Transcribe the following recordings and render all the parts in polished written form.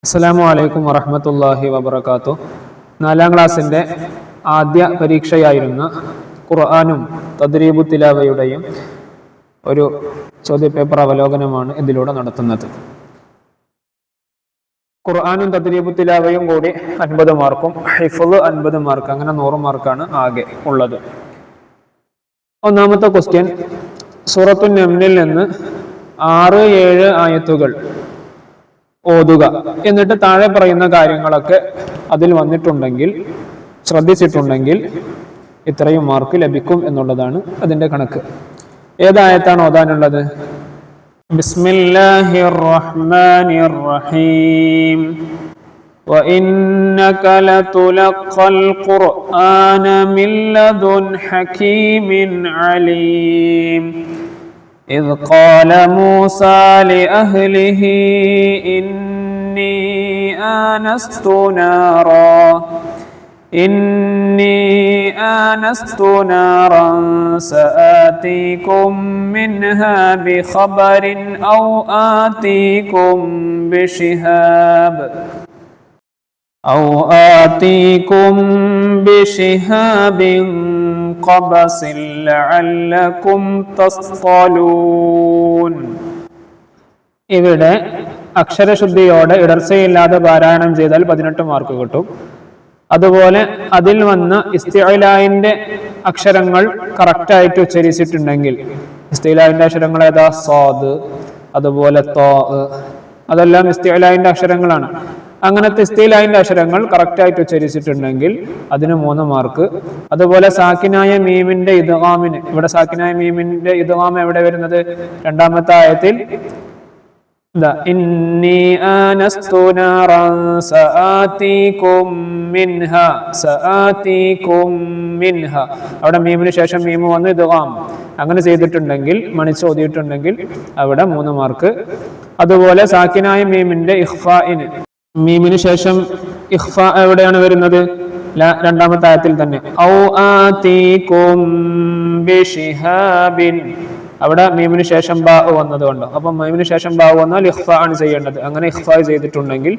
അസ്സലാമു അലൈക്കും വറഹ്മത്തുള്ളാഹി വബറകാതുഹു. 4ാം ക്ലാസ്സിൻ്റെ ആദ്യ പരീക്ഷയായിരുന്ന ഖുർആനും തദ്രീബു തിലാവയുടെയും ഒരു ചോദ്യപേപ്പർ അവലോകനമാണ് ഇതിലൂടെ നടത്തുന്നത്. ഖുർആനും തദ്രീബു തിലാവയും കൂടി 50 മാർക്കും ഹിഫ്ള് 50 മാർക്ക്, അങ്ങനെ 100 മാർക്കാണ് ആകെ ഉള്ളത്. ഒന്നാമത്തെ ക്വസ്റ്റ്യൻ, സൂറത്തുൻ നംലിൽ നിന്ന് 6-7 ആയത്തുകൾ ഓതുക, എന്നിട്ട് താഴെ പറയുന്ന കാര്യങ്ങളൊക്കെ അതിൽ വന്നിട്ടുണ്ടെങ്കിൽ, ശ്രദ്ധിച്ചിട്ടുണ്ടെങ്കിൽ ഇത്രയും മാർക്ക് ലഭിക്കും എന്നുള്ളതാണ് അതിൻ്റെ കണക്ക്. ഏതായത്താണ് ഓതാനുള്ളത്? ബിസ്മില്ലാഹിർ റഹ്മാനിർ റഹീം. وَإِنَّكَ لَتُلَقَّى الْقُرْآنَ مِنْ لَدُنْ حَكِيمٍ عَلِيمٍ إِذْ قَالَ مُوسَى لِأَهْلِهِ إِنِّي آنَسْتُ نَارًا سَآتِيكُم مِّنْهَا بِخَبَرٍ أَوْ آتِيكُم بِشِهَابٍ قَبَسٍ لَعَلَّكُمْ تَصْطَلُونَ. ഇവിടെ അക്ഷരശുദ്ധിയോടെ ഇടർച്ചയില്ലാതെ പാരായണം ചെയ്താൽ 18 മാർക്ക് കിട്ടും. അതുപോലെ അതിൽ വന്ന ഇസ്തിഅലാഇന്റെ അക്ഷരങ്ങൾ കറക്റ്റായിട്ട് ഉച്ചരിച്ചിട്ടുണ്ടെങ്കിൽ, ഇസ്തിഅലാഇന്റെ അക്ഷരങ്ങൾ ഏതാ? സ്വാദ്, അതുപോലെ തോ, അതെല്ലാം ഇസ്തിഅലാഇന്റെ അക്ഷരങ്ങളാണ്. അങ്ങനത്തെ ഇസ്തിഅലാഇന്റെ അക്ഷരങ്ങൾ കറക്റ്റായിട്ട് ഉച്ചരിച്ചിട്ടുണ്ടെങ്കിൽ അതിന് 3 മാർക്ക്. അതുപോലെ സാക്കിനായ മീമിന്റെ ഇദ്ഗാമിന്, ഇവിടെ സാക്കിനായ മീമിന്റെ ഇദ്ഗാം എവിടെ വരുന്നത്? 2ാമത്തെ ആയത്തിൽ ഇന്നി ആനസ്തു നാറൻ സആതീകും മിൻഹ, അവിടെ മീമിന് ശേഷം മീമ് വന്ന് ഇദ്ഗാം. അങ്ങനെ ചെയ്തിട്ടുണ്ടെങ്കിൽ, മണിച്ച് ഓതിയിട്ടുണ്ടെങ്കിൽ അവിടെ 3 മാർക്ക്. അതുപോലെ സാക്കിനായ മീമിന്റെ ഇഖ്ഫാഇന്, മീമിന് ശേഷം ഇഖ്ഫ എവിടെയാണ് വരുന്നത്? 2ാമത്തെ ആയത്തിൽ തന്നെ. ഔ ആതീകും ബിശിഹാബിൻ, അവിടെ മീമിന് ശേഷം ബാ വന്നതുകൊണ്ടോ, അപ്പം മീമിന് ശേഷം ബാ വന്നാൽ ഇഖ്ഫ ആണ് ചെയ്യേണ്ടത്. അങ്ങനെ ഇഖ്ഫ ചെയ്തിട്ടുണ്ടെങ്കിൽ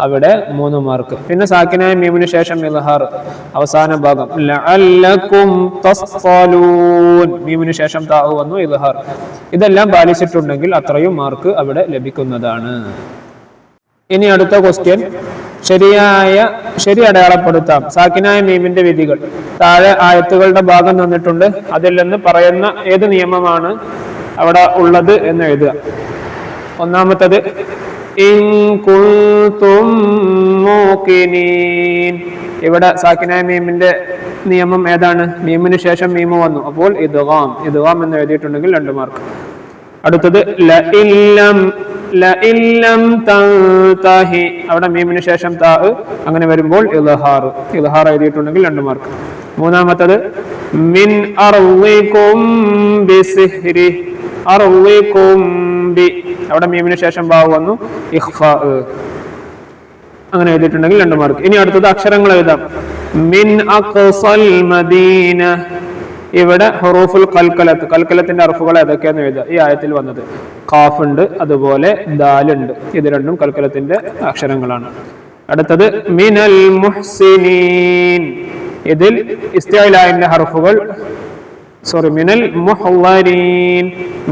അവിടെ 3 മാർക്ക്. പിന്നെ സാക്കിനായ മീമിന് ശേഷം ഇൽഹാർ, അവസാന ഭാഗം ലഅല്ലകും തസ്തലൂൻ, മീമിന് ശേഷം താ വന്നു, ഇൽഹാർ. ഇതെല്ലാം പാലിച്ചിട്ടുണ്ടെങ്കിൽ അത്രയും മാർക്ക് അവിടെ ലഭിക്കുന്നതാണ്. ഇനി അടുത്ത ക്വസ്റ്റ്യൻ, ശരി അടയാളപ്പെടുത്താം. സാക്കിനായ മീമിന്റെ വിധികൾ. താഴെ ആയത്തുകളുടെ ഭാഗം തന്നിട്ടുണ്ട്, അതിൽ നിന്ന് പറയുന്ന ഏത് നിയമമാണ് അവിടെ ഉള്ളത് എന്ന് എഴുതുക. ഒന്നാമത്തത് ഇൻ കുൻതും മൂഖിനീൻ. ഇവിടെ സാക്കിനായ മീമിന്റെ നിയമം ഏതാണ്? മീമിന് ശേഷം മീമ് വന്നു, അപ്പോൾ ഇദ്ഗാം എന്ന് എഴുതിയിട്ടുണ്ടെങ്കിൽ 2 മാർക്ക്. അടുത്തത് ലഇല്ലം തൻതഹി, അവിടെ മീമിന് ശേഷം താ, അങ്ങനെ വരുമ്പോൾ ഇൽഹാർ എഴുതിയിട്ടുണ്ടെങ്കിൽ 2 മാർക്ക്. മൂന്നാമത്തത് മിൻ അർളികും ബിസിഹ്രി, അവിടെ മീമിന് ശേഷം ബാ വന്നു, ഇഖ്ഫാ, അങ്ങനെ എഴുതിയിട്ടുണ്ടെങ്കിൽ 2 മാർക്ക്. ഇനി അടുത്തത് അക്ഷരങ്ങൾ എഴുതാം. മിൻ അഖ്സൽ മദീന, ഇവിടെ ഹുറൂഫുൽ കൽക്കലത്തിന്റെ അർഫുകൾ ഏതൊക്കെയാന്ന് എഴുതുക. ഈ ആയത്തിൽ വന്നത് ഖാഫ് ഉണ്ട്, അതുപോലെ ദാൽ ഉണ്ട്. ഇത് രണ്ടും കൽക്കലത്തിന്റെ അക്ഷരങ്ങളാണ്. അടുത്തത് മിനൽ മുഹ്സിനീൻ, ഇതിൽ ഇസ്തിഅലാഇന്റെ ഹർഫുകൾ,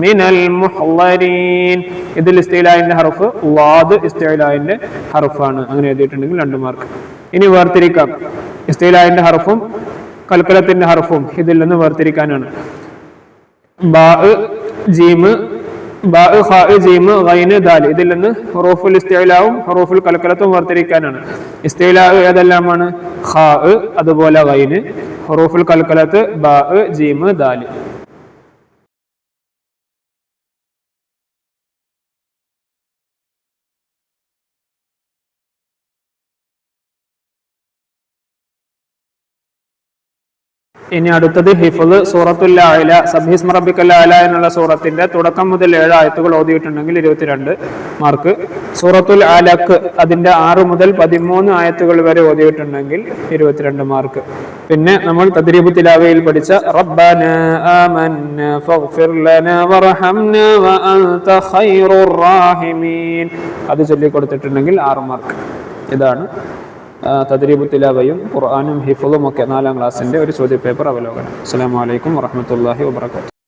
മിനൽ മുഹ്ളരീൻ, ഇതിൽ ഇസ്തിഅലാഇന്റെ ഹർഫ് ളാദ് ഇസ്തിഅലാഇന്റെ ഹർഫാണ്. അങ്ങനെ എഴുതിയിട്ടുണ്ടെങ്കിൽ 2 മാർക്ക്. ഇനി വേർതിരിക്കാം. ഇസ്തിഅലാഇന്റെ ഹർഫും കൽക്കലത്തിന്റെ ഹർഫും ഇതിൽ നിന്ന് വേർതിരിക്കാനാണ്. ബാ ജീമ്, ഖാ ജീമ് ഗൈന് ദാൽ, ഇതിൽ നിന്ന് ഹുറൂഫുൽ ഇസ്തിഅലാവും ഹുറൂഫുൽ കൽക്കലത്തും വേർതിരിക്കാനാണ്. ഇസ്തിഅലാ ഏതെല്ലാമാണ്? ഖാ, അതുപോലെ ഗൈന്. ഹുറൂഫുൽ കൽക്കലത്ത് ബാ, ജീമ്, ദാൽ. ഇനി അടുത്തത് ഹിഫ്ള് സൂറത്തുൽ അഅല, സബ്ഹിസ്മ റബ്ബിക്കൽ അഅല എന്നുള്ള സൂറത്തിന്റെ തുടക്കം മുതൽ 7 ആയത്തുകൾ ഓതിയിട്ടുണ്ടെങ്കിൽ 22 മാർക്ക്. സൂറത്തുൽ അലഖ് അതിന്റെ 6 മുതൽ 13 ആയത്തുകൾ വരെ ഓതിയിട്ടുണ്ടെങ്കിൽ 22 മാർക്ക്. പിന്നെ നമ്മൾ തദ്രീബ് തിലാവയിൽ പഠിച്ച റബ്ബനാ ആമന്നാ ഫഗ്ഫിർ ലനാ വർഹംനാ വഅൻത ഖൈറുർ റാഹിമീൻ അത് ചൊല്ലി കൊടുത്തിട്ടുണ്ടെങ്കിൽ 6 മാർക്ക്. ഇതാണ് തദ്രീബു തിലാവയും ഖുർആനും ഹിഫ്ളും ഒക്കെ 4ാം ക്ലാസ്സിന്റെ ഒരു ചോദ്യപേപ്പർ അവലോകനം. അസ്സലാമു അലൈക്കും വറഹ്മത്തുള്ളാഹി വബറകാതുഹു.